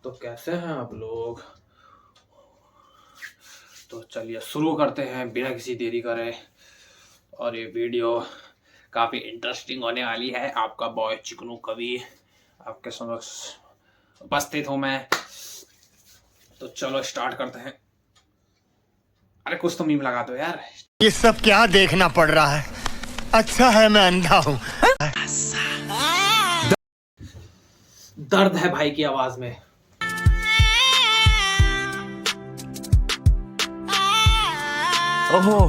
तो कैसे हैं आप लोग? तो चलिए शुरू करते हैं बिना किसी देरी करे। और ये वीडियो काफ़ी इंटरेस्टिंग होने वाली है। आपका बॉय चिकनू कवि आपके समक्ष उपस्थित हूँ मैं। तो चलो स्टार्ट करते हैं। अरे कुछ तो मीम लगा दो यार। ये सब क्या देखना पड़ रहा है? अच्छा है मैं अंधा हूँ। दर्द है भाई की आवाज में। ओहो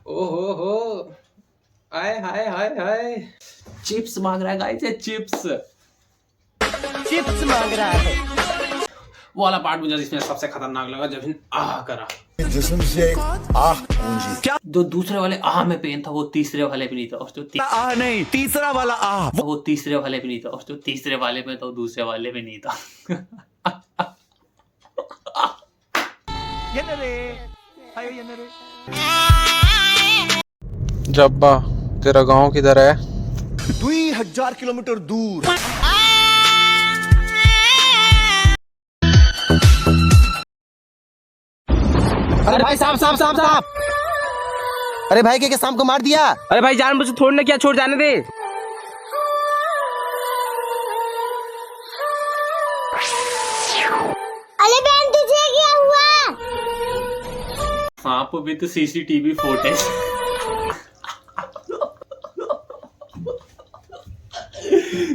ओहो हो, हाय हाय हाय हाय। चिप्स मांग रहा है गाइस, ये चिप्स मांग रहा है। वो वाला पार्ट मुझे इसमें सबसे खतरनाक लगा जब इन आह करा। जिस्म से आह गूंजी। क्या? जो दूसरे वाले आह में पेन था वो तीसरे वाले पे नहीं था। और जो आह नहीं, तीसरा वाला आह वो तीसरे वाले पे नहीं था। और जो तीसरे वाले पे था वो दूसरे वाले पे नहीं था। जब्बा तेरा गांव किधर है? 2000 किलोमीटर दूर। अरे भाई साहब साहब साहब साहब। अरे भाई के शाम को मार दिया। अरे भाई जान मुझे थोड़ी ना किया, छोड़ जाने दे। अरे बहन तुझे क्या हुआ? सांप विद सीसीटीवी फुटेज।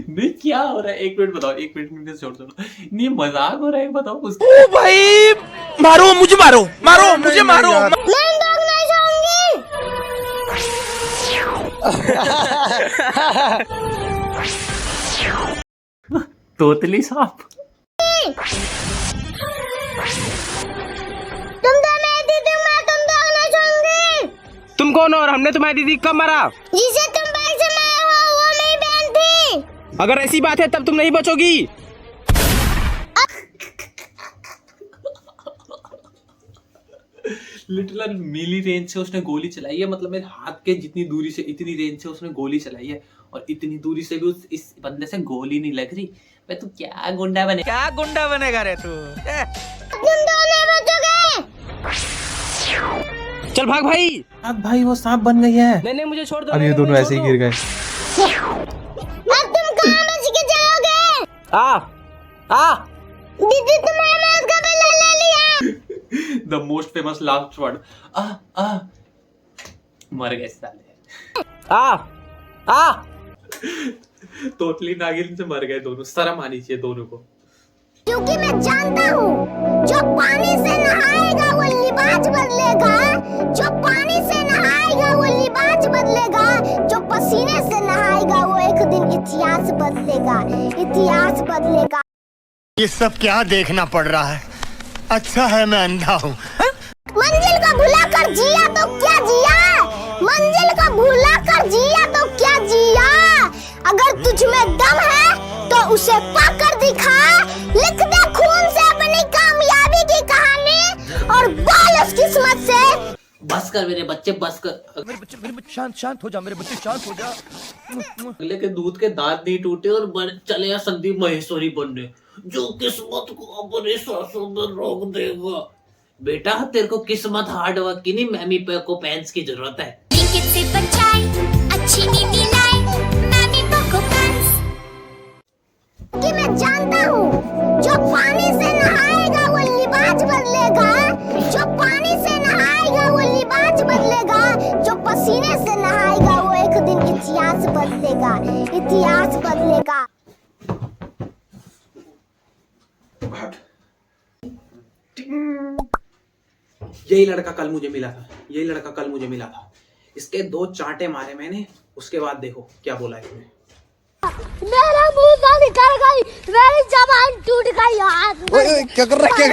नहीं क्या हो रहा है? एक मिनट बताओ, एक मिनट छोड़ दो। नहीं मजाक हो रहा है, बताओ कुछ। ओ भाई मारो मुझे, मारो मारो मुझे, मारो। मैं भागना चाहूंगी। तोतली सांप। तुम तो मेरी दीदी, मैं तुम भागना चाहूंगी। तुम कौन हो और हमने तुम्हारी दीदी कब मारा? जिसे तुम बाइक से मारा हो वो मेरी बहन थी। अगर ऐसी बात है तब तुम नहीं बचोगी। लिटरल मिली रेंज से उसने गोली चलाई है। मतलब मेरे हाथ के जितनी दूरी से इतनी रेंज से उसने गोली चलाई है। और इतनी दूरी से भी इस बंदे से गोली नहीं लग रही। मैं तू क्या गुंडा बने, क्या गुंडा बनेगा रे तू? तुम दोनों बचोगे। चल भाग भाई। अब भाई वो सांप बन गई है। नहीं नहीं मुझे छोड़ दो। अब ये दोनों ऐसे ही गिर गए। अब तुम कहाँ बच के जाओगे? आ दीदी तुम्हारे मौत का बदला ले लिया। The most famous last word आ मर गए साले। आ तोतली नागिन से मर गए दोनों। शर्म आनी चाहिए दोनों को। क्योंकि मैं जानता हूँ जो पानी से नहाएगा वो लिबास बदलेगा। जो पानी से नहाएगा वो लिबास बदलेगा। जो पसीने से नहाएगा वो एक दिन इतिहास बदलेगा। इतिहास बदलेगा। ये सब क्या देखना पड़ रहा है? अच्छा है मैं अंधा हूँ। मंजिल को भुला कर जिया तो क्या जिया? मंजिल को भुला कर जिया तो क्या जिया? अगर तुझ में दम है तो उसे पाकर दिखा। लिख दे खून से अपनी कामयाबी की कहानी और बोल उस किस्मत से। बस कर मेरे बच्चे, बस कर। मेरे बच्चे शांत हो जा, मेरे बच्चे शांत हो जा। अगले के दूध के दांत नहीं टूटे और चले या संदीप महेश्वरी बनने। जो किस्मत को अपने सांसों में रोक देगा। बेटा तेरे को किस्मत हार्ड वर्क की नहीं, मैमी पे को पैंस की जरूरत है। से बचाए अच्छी नींद लाए मैमी को पैंस। कि मैं जानता हूँ जो पानी से नहाएगा वो लिबास बदलेगा। जो पानी से नहाएगा वो लिबास बदलेगा। जो पसीने से नहाएगा वो एक दिन इतिहास बदलेगा। इतिहास बदलेगा। यही लड़का कल मुझे मिला था। यही लड़का कल मुझे मिला था। इसके 2 चांटे मारे मैंने। उसके बाद देखो क्या बोला इसने। मेरा मुंह निकल गई, मेरी जबान टूट गई यार। क्या कर रहा है?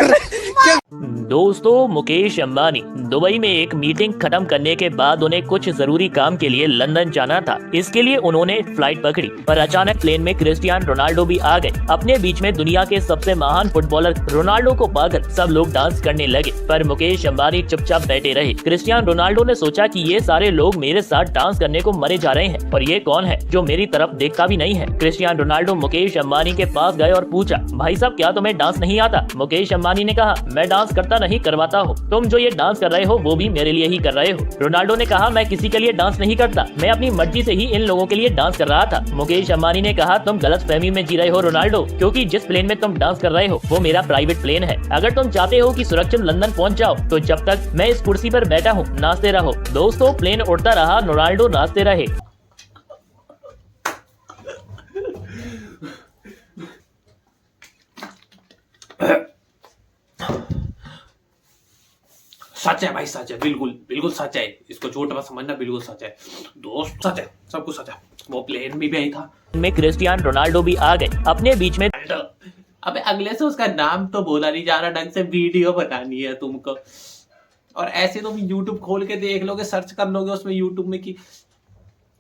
दोस्तों, मुकेश अंबानी दुबई में एक मीटिंग खत्म करने के बाद उन्हें कुछ जरूरी काम के लिए लंदन जाना था। इसके लिए उन्होंने फ्लाइट पकड़ी, पर अचानक प्लेन में क्रिस्टियानो रोनाल्डो भी आ गए। अपने बीच में दुनिया के सबसे महान फुटबॉलर रोनाल्डो को पाकर सब लोग डांस करने लगे, पर मुकेश अंबानी चुपचाप बैठे रहे। क्रिस्टियानो रोनाल्डो ने सोचा कि ये सारे लोग मेरे साथ डांस करने को मरे जा रहे हैं, और ये कौन है जो मेरी तरफ देखता भी नहीं है। क्रिस्टियानो रोनाल्डो मुकेश अंबानी के पास गए और पूछा, भाई साहब क्या तुम्हें डांस नहीं आता? मुकेश अंबानी ने कहा, मैं डांस करता नहीं, करवाता हूँ। तुम जो ये डांस कर रहे हो वो भी मेरे लिए ही कर रहे हो। रोनाल्डो ने कहा, मैं किसी के लिए डांस नहीं करता, मैं अपनी मर्जी से ही इन लोगों के लिए डांस कर रहा था। मुकेश अंबानी ने कहा, तुम गलतफहमी में जी रहे हो रोनाल्डो, क्योंकि जिस प्लेन में तुम डांस कर रहे हो वो मेरा प्राइवेट प्लेन है। अगर तुम चाहते हो कि सुरक्षित लंदन पहुंच जाओ तो जब तक मैं इस कुर्सी पर बैठा हूँ नाचते रहो। दोस्तों, प्लेन उड़ता रहा, रोनाल्डो नाचते रहे। सच है भाई, सच है, बिल्कुल बिल्कुल सच है। इसको झूठ मत समझना, बिल्कुल सच है दोस्त, सच है, सब कुछ सच है। वो प्लेन भी यही था। में क्रिस्टियानो रोनाल्डो भी आ गए। अपने बीच में अबे अगले से उसका नाम तो बोला नहीं जा रहा, ढंग से वीडियो बनानी है तुमको। और ऐसे तुम यूट्यूब खोल के देख लोगे, सर्च कर लोगे उसमें यूट्यूब में कि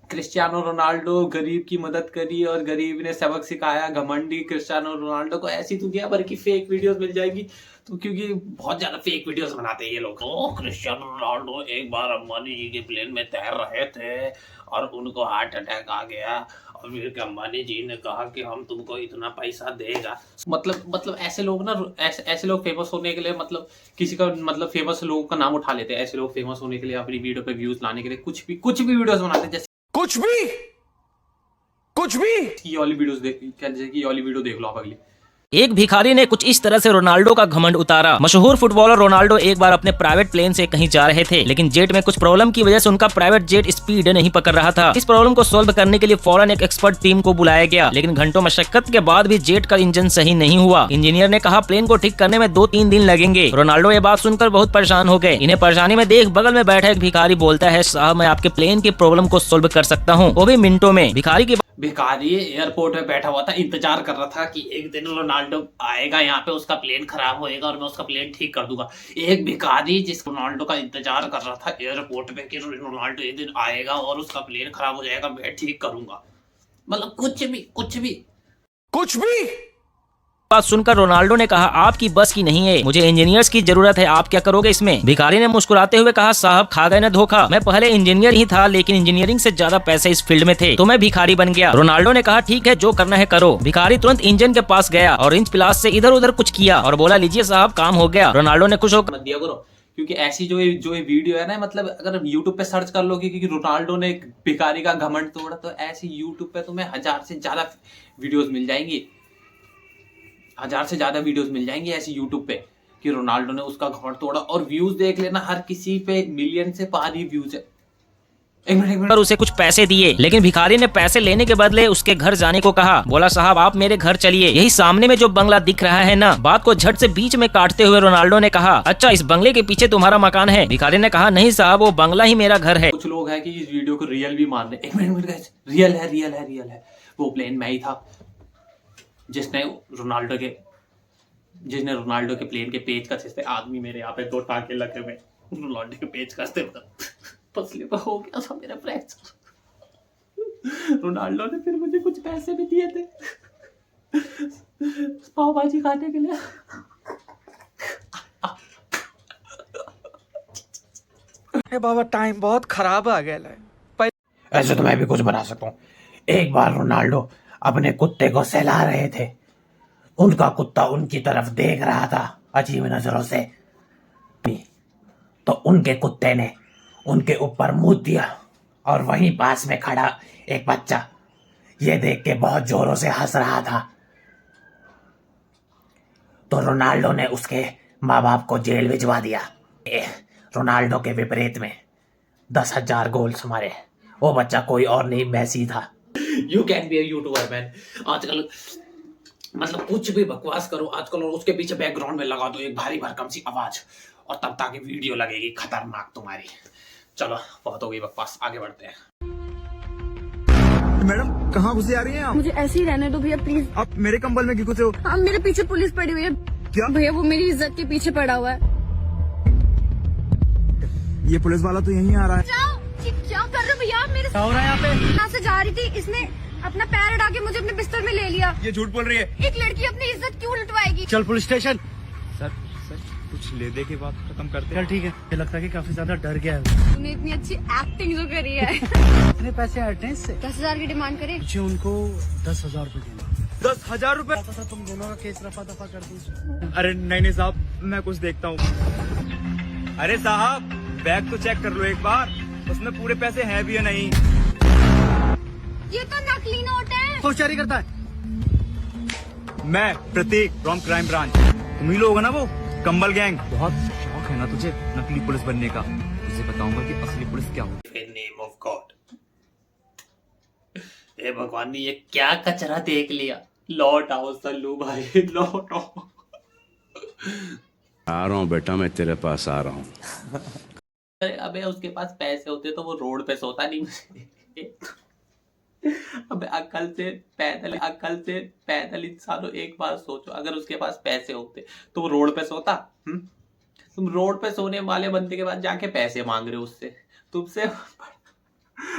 क्रिस्टियानो रोनाल्डो गरीब की मदद करी और गरीब ने सबक सिखाया, घमंडी क्रिस्टियानो रोनाल्डो को, ऐसी दुनिया भर की फेक वीडियोस मिल जाएगी। तो क्योंकि बहुत ज्यादा फेक वीडियोस बनाते हैं ये लोग। ओ क्रिस्टियानो रोनाल्डो एक बार अंबानी जी के प्लेन में तैर रहे थे और उनको हार्ट अटैक आ गया, और फिर अंबानी जी ने कहा कि हम तुमको इतना पैसा देगा। मतलब ऐसे लोग ना, ऐसे लोग फेमस होने के लिए, मतलब किसी का, मतलब फेमस लोगों का नाम उठा लेते हैं। ऐसे लोग फेमस होने के लिए, अपनी वीडियो पे व्यूज लाने के लिए कुछ भी वीडियोस बनाते हैं। जैसे कुछ भी ये वाली वीडियोस जैसे कि ये वाली वीडियो देख लो आप अगली। एक भिखारी ने कुछ इस तरह से रोनाल्डो का घमंड उतारा। मशहूर फुटबॉलर रोनाल्डो एक बार अपने प्राइवेट प्लेन से कहीं जा रहे थे, लेकिन जेट में कुछ प्रॉब्लम की वजह से उनका प्राइवेट जेट स्पीड नहीं पकड़ रहा था। इस प्रॉब्लम को सॉल्व करने के लिए फौरन एक एक्सपर्ट टीम को बुलाया गया, लेकिन घंटों मशक्कत के बाद भी जेट का इंजन सही नहीं हुआ। इंजीनियर ने कहा, प्लेन को ठीक करने में 2-3 दिन लगेंगे। रोनाल्डो ये बात सुनकर बहुत परेशान हो गए। इन्हें परेशानी में देख बगल में बैठा एक भिखारी बोलता है, साहब मैं आपके प्लेन की प्रॉब्लम को सॉल्व कर सकता हूँ, वो भी मिनटों में। भिखारी एयरपोर्ट में बैठा हुआ था, इंतजार कर रहा था कि एक दिन रोनाल्डो आएगा यहाँ पे, उसका प्लेन खराब होएगा और मैं उसका प्लेन ठीक कर दूंगा। एक भिखारी जिस रोनाल्डो का इंतजार कर रहा था एयरपोर्ट पे कि रोनाल्डो एक दिन आएगा और उसका प्लेन खराब हो जाएगा, मैं ठीक करूंगा। मतलब कुछ भी बात सुनकर रोनाल्डो ने कहा, आपकी बस की नहीं है, मुझे इंजीनियर्स की जरूरत है, आप क्या करोगे इसमें? भिखारी ने मुस्कुराते हुए कहा, साहब खा गए ना धोखा, मैं पहले इंजीनियर ही था, लेकिन इंजीनियरिंग से ज्यादा पैसे इस फील्ड में थे तो मैं भिखारी बन गया। रोनाल्डो ने कहा, ठीक है जो करना है करो। भिखारी तुरंत इंजन के पास गया और इंच प्लास से इधर उधर कुछ किया और बोला, लीजिए साहब काम हो गया। रोनाल्डो ने खुश होकर दिया करो, क्योंकि ऐसी जो ये वीडियो है ना, मतलब अगर यूट्यूब पे सर्च कर लोगे कि रोनाल्डो ने भिखारी का घमंड तोड़ा, तो ऐसी यूट्यूब पे तुम्हें 1000 से ज्यादा वीडियोस मिल जाएंगी। 1000 से ज्यादा वीडियोस मिल जाएंगी ऐसी यूट्यूब पे कि रोनाल्डो ने उसका घमंड तोड़ा। और व्यूज देख लेना, हर किसी पे मिलियन से पार ही व्यूज है। एक मिनट उसे कुछ पैसे दिए, लेकिन भिखारी ने पैसे लेने के बदले उसके घर जाने को कहा। बोला, साहब आप मेरे घर चलिए, यही सामने में जो बंगला दिख रहा है ना। बात को झट से बीच में काटते हुए रोनाल्डो ने कहा, अच्छा इस बंगले के पीछे तुम्हारा मकान है? भिखारी ने कहा, नहीं साहब वो बंगला ही मेरा घर है। कुछ लोग है कि इस वीडियो को रियल भी मान रहे। एक मिनट रियल है। वो प्लेन में ही था जिसने रोनाल्डो के प्लेन के पेच कसे थे। आदमी मेरे यहाँ पे 2 टाँके लगे हुए, रोनाल्डो के पेच कसते पसले पर हो गया था मेरा फ्रैक्चर। रोनाल्डो ने फिर मुझे कुछ पैसे भी दिए थे पाव भाजी खाने के लिए। अरे बाबा टाइम बहुत खराब आ गया। ऐसे तो मैं भी कुछ बना सकता हूँ। एक बार रोनाल्डो अपने कुत्ते को सहला रहे थे, उनका कुत्ता उनकी तरफ देख रहा था अजीब नजरों से, तो उनके कुत्ते ने उनके ऊपर मुंह दिया और वहीं पास में खड़ा एक बच्चा ये देख के बहुत जोरों से हंस रहा था। तो रोनाल्डो ने उसके माँ बाप को जेल भिजवा दिया। रोनाल्डो के विपरीत में 10,000 गोल्स मारे। वो बच्चा कोई और नहीं, मैसी था। You can be a YouTuber man. आजकल मतलब कुछ भी बकवास करो आजकल, और उसके पीछे बैकग्राउंड में लगा दो एक भारी भरकम सी आवाज, और तब ताकि वीडियो लगेगी खतरनाक तुम्हारी। चलो बहुत हो गई बकवास, आगे बढ़ते हैं। मैडम कहाँ घुसे आ रही हैं आप? मुझे ऐसे ही रहने दो भैया प्लीज। आप मेरे कंबल में क्यों घुसे हो? हाँ मेरे पीछे पुलिस पड़ी हुई है। क्या? भैया वो मेरी इज्जत के पीछे पड़ा हुआ है। ये पुलिस वाला तो यहीं आ रहा है। जाओ, ये क्या कर रहे हो भैया? मेरे क्या हो रहा है यहाँ पे? यहाँ से जा रही थी, इसने अपना पैर अड़ा के मुझे अपने बिस्तर में ले लिया। ये झूठ बोल रही है। एक लड़की अपनी इज्जत क्यों लुटवाएगी? चल पुलिस स्टेशन। सर कुछ ले दे के बात खत्म करते चल ठीक है, मुझे लगता है कि काफी ज्यादा डर गया है। तूने इतनी अच्छी एक्टिंग जो करी है। कितने पैसे हटने इससे? 10,000 की डिमांड करे। मुझे उनको 10,000 रूपए देना। 10,000 रूपए? था तुम दोनों का केस रफा दफा कर दूं। अरे नहीं साहब, मैं कुछ देखता हूँ। अरे साहब बैग तो चेक कर लो एक बार, उसमें पूरे पैसे हैं भी या नहीं। ये तो नकली नोट है। कौन जारी करता है? मैं प्रतीक फ्रॉम क्राइम ब्रांच। तुम ही लोग हो ना वो कंबल गैंग? बहुत शौक है ना तुझे नकली पुलिस बनने का? तुझे बताऊंगा कि असली पुलिस क्या होती है। नेम ऑफ गॉड, हे भगवान ने ये क्या कचरा देख लिया। लौट आओ सल्लू भाई, लौट आओ। आ रहा हूँ बेटा, मैं तेरे पास आ रहा हूँ। अरे अबे उसके पास पैसे होते तो वो रोड पे सोता नहीं। अबे अकल से पैदल इंसानों, एक बार सोचो, अगर उसके पास पैसे होते तो वो रोड पे सोता? तुम रोड पे सोने वाले बंदे के पास जाके पैसे मांग रहे हो उससे, तुमसे।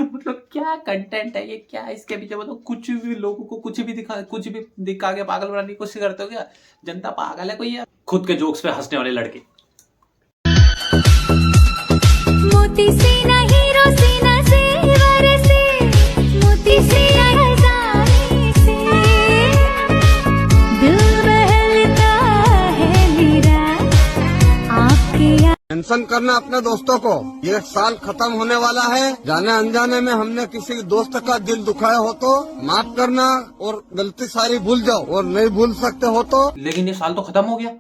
मतलब क्या कंटेंट है ये, क्या इसके पीछे? मतलब कुछ भी लोगों को कुछ भी दिखा के पागल बनाने की कोशिश करते हो क्या? जनता पागल है कोई यार? खुद के जोक्स पे हंसने वाले लड़के। मोती सीना हीरो सीना से बरसे, मोती सीना हजारी से, दिल बहलता है मेरा आपके। टेंशन करना अपने दोस्तों को, ये साल खत्म होने वाला है। जाने अनजाने में हमने किसी दोस्त का दिल दुखाया हो तो माफ करना, और गलती सारी भूल जाओ, और नहीं भूल सकते हो तो। लेकिन ये साल तो खत्म हो गया।